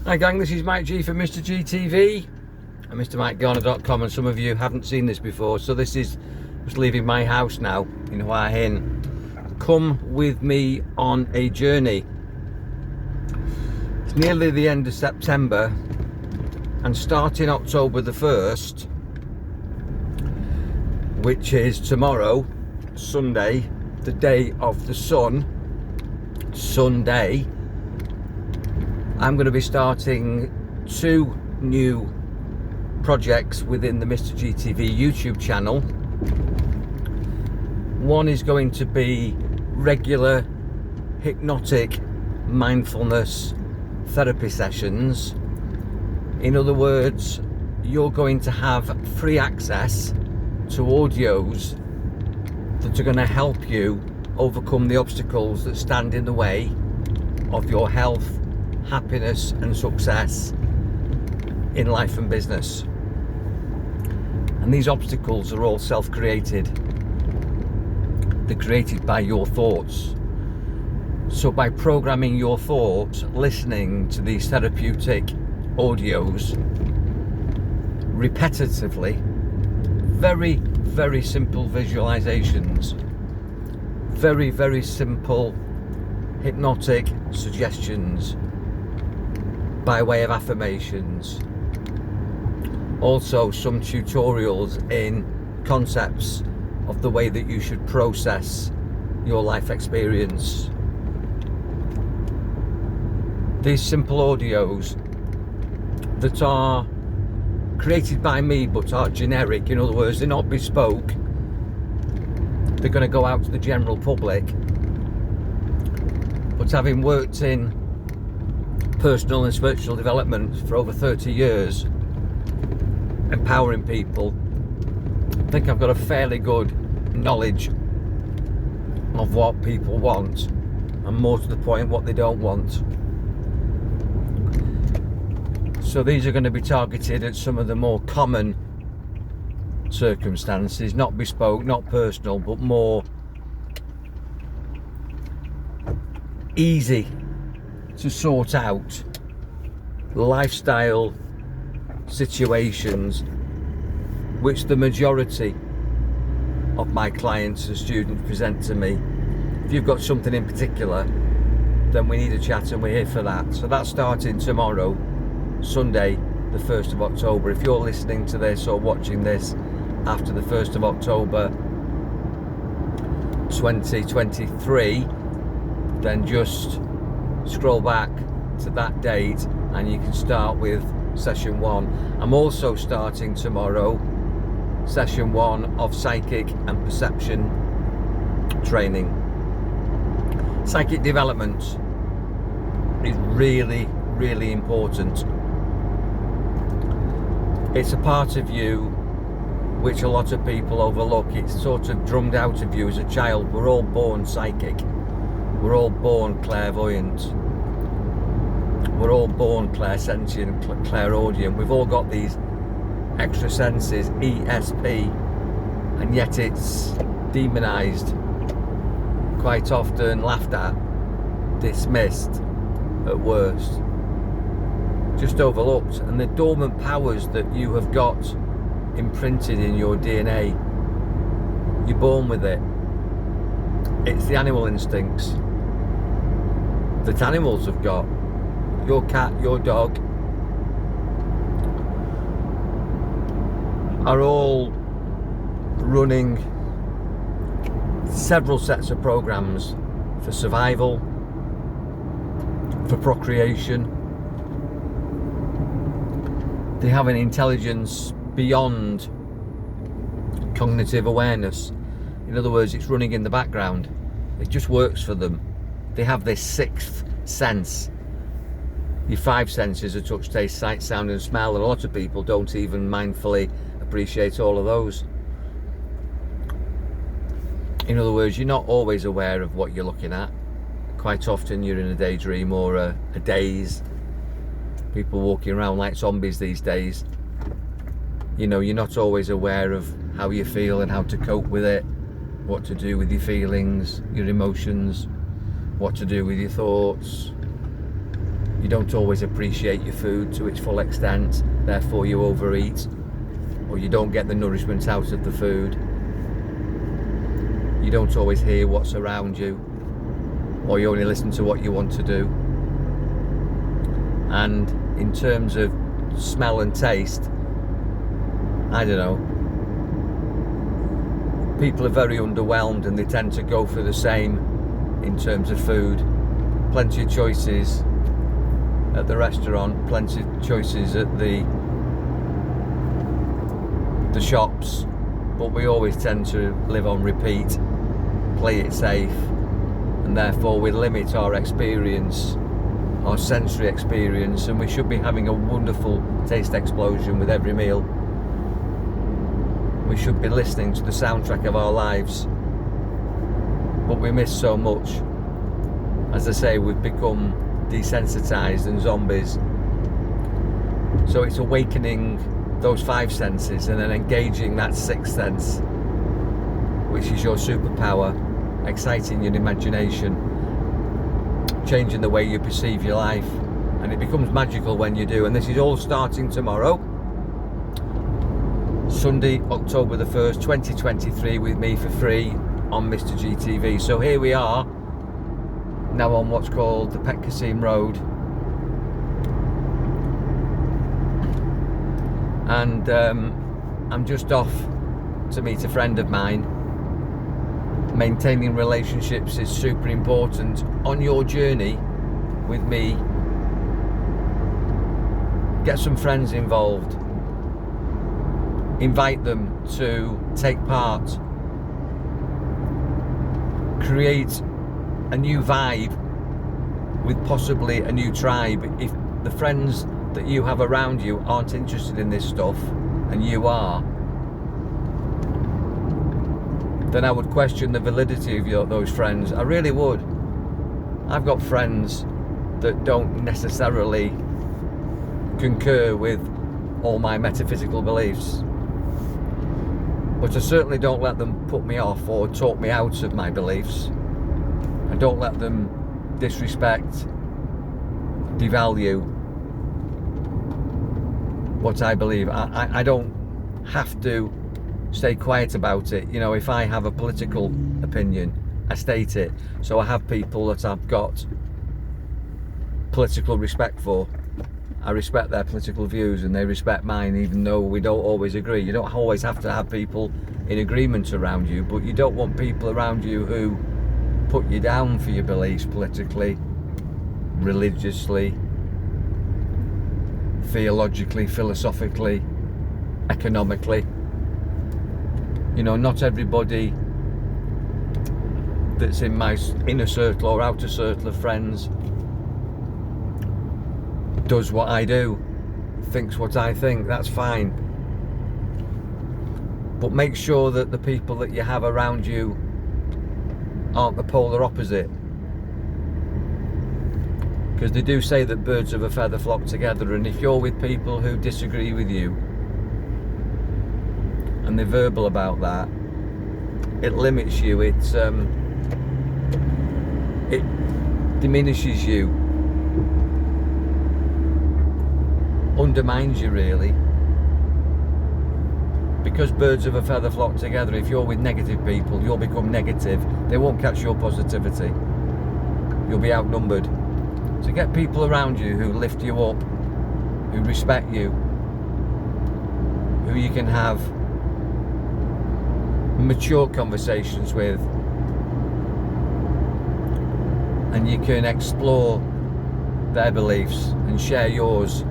Hi gang, this is Mike G from Mr. G TV and MrMikeGarner.com, and some of you haven't seen this before, so this is just leaving my house now in Hua Hin. Come with me on a journey. It's nearly the end of September, and starting October the 1st, which is tomorrow, Sunday, the day of the sun, Sunday, I'm going to be starting 2 new projects within the Mr. GTV YouTube channel. One is going to be regular hypnotic mindfulness therapy sessions. In other words, you're going to have free access to audios that are going to help you overcome the obstacles that stand in the way of your health, happiness and success in life and business. And these obstacles are all self-created. They're created by your thoughts. So by programming your thoughts, listening to these therapeutic audios repetitively, very, very simple visualizations, very, very simple hypnotic suggestions by way of affirmations, also some tutorials in concepts of the way that you should process your life experience. These simple audios that are created by me but are generic, in other words, they're not bespoke, they're going to go out to the general public. But having worked in personal and spiritual development for over 30 years, empowering people, I think I've got a fairly good knowledge of what people want, and more to the point, what they don't want. So these are going to be targeted at some of the more common circumstances, not bespoke, not personal, but more easy to sort out lifestyle situations which the majority of my clients and students present to me. If you've got something in particular, then we need a chat and we're here for that. So that's starting tomorrow, Sunday the 1st of October. If you're listening to this or watching this after the 1st of October 2023, then just scroll back to that date and you can start with session 1. I'm also starting tomorrow session 1 of psychic and perception training. Psychic development is really, really important. It's a part of you which a lot of people overlook. It's sort of drummed out of you as a child. We're all born psychic. We're all born clairvoyant. We're all born clairsentient, clairaudient. We've all got these extra senses, ESP, and yet it's demonized, quite often laughed at, dismissed at worst, just overlooked. And the dormant powers that you have got imprinted in your DNA, you're born with it. It's the animal instincts that animals have got. Your cat, your dog are all running several sets of programs for survival, for procreation. They have an intelligence beyond cognitive awareness. In other words, it's running in the background. It just works for them. They have this 6th sense. Your 5 senses are touch, taste, sight, sound and smell, and a lot of people don't even mindfully appreciate all of those. In other words, you're not always aware of what you're looking at. Quite often you're in a daydream or a daze. People walking around like zombies these days. You know, you're not always aware of how you feel and how to cope with it, what to do with your feelings, your emotions, what to do with your thoughts. You don't always appreciate your food to its full extent, therefore you overeat, or you don't get the nourishment out of the food. You don't always hear what's around you, or you only listen to what you want to do. And in terms of smell and taste, I don't know, people are very underwhelmed and they tend to go for the same in terms of food. Plenty of choices at the restaurant, plenty of choices at the shops, but we always tend to live on repeat, play it safe, and therefore we limit our experience, our sensory experience, and we should be having a wonderful taste explosion with every meal. We should be listening to the soundtrack of our lives, but we miss so much. As I say, we've become desensitized and zombies. So it's awakening those five senses and then engaging that sixth sense, which is your superpower, exciting your imagination, changing the way you perceive your life, and it becomes magical when you do. And this is all starting tomorrow, Sunday, October the 1st, 2023, with me for free on Mr. GTV. So here we are, now on what's called the Pet Cassim Road, and I'm just off to meet a friend of mine. Maintaining relationships is super important. On your journey with me, get some friends involved, invite them to take part, create a new vibe with possibly a new tribe. If the friends that you have around you aren't interested in this stuff and you are, then I would question the validity of those friends. I really would. I've got friends that don't necessarily concur with all my metaphysical beliefs, but I certainly don't let them put me off or talk me out of my beliefs. I don't let them disrespect, devalue what I believe. I don't have to stay quiet about it. You know, if I have a political opinion, I state it. So I have people that I've got political respect for. I respect their political views and they respect mine, even though we don't always agree. You don't always have to have people in agreement around you, but you don't want people around you who put you down for your beliefs politically, religiously, theologically, philosophically, economically. You know, not everybody that's in my inner circle or outer circle of friends does what I do, thinks what I think. That's fine. But make sure that the people that you have around you aren't the polar opposite. Because they do say that birds of a feather flock together, and if you're with people who disagree with you and they're verbal about that, it limits you, it diminishes you, undermines you really. Because birds of a feather flock together, if you're with negative people, you'll become negative. They won't catch your positivity. You'll be outnumbered. So get people around you who lift you up, who respect you, who you can have mature conversations with, and you can explore their beliefs and share yours.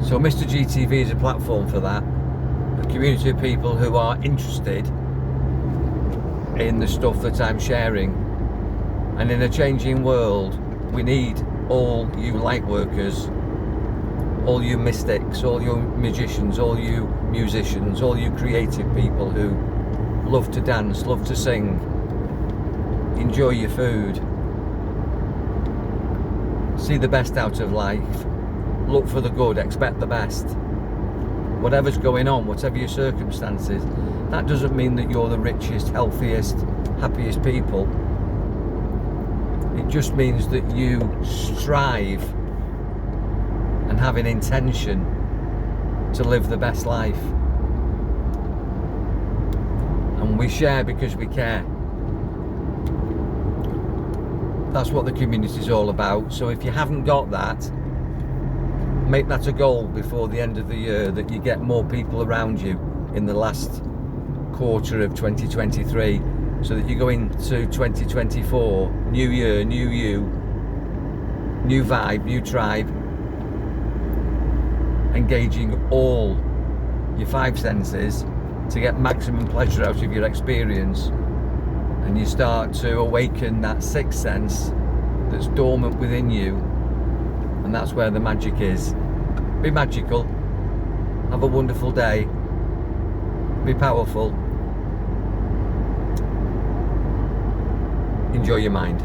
So Mr. GTV is a platform for that, a community of people who are interested in the stuff that I'm sharing. And in a changing world, we need all you light workers, all you mystics, all you magicians, all you musicians, all you creative people who love to dance, love to sing, enjoy your food, see the best out of life, look for the good, expect the best. Whatever's going on, whatever your circumstances, that doesn't mean that you're the richest, healthiest, happiest people. It just means that you strive and have an intention to live the best life. And we share because we care. That's what the community is all about. So if you haven't got that, make that a goal before the end of the year, that you get more people around you in the last quarter of 2023, so that you go into 2024, new year, new you, new vibe, new tribe, engaging all your 5 senses to get maximum pleasure out of your experience, and you start to awaken that 6th sense that's dormant within you, and that's where the magic is. Be magical, have a wonderful day, be powerful, enjoy your mind.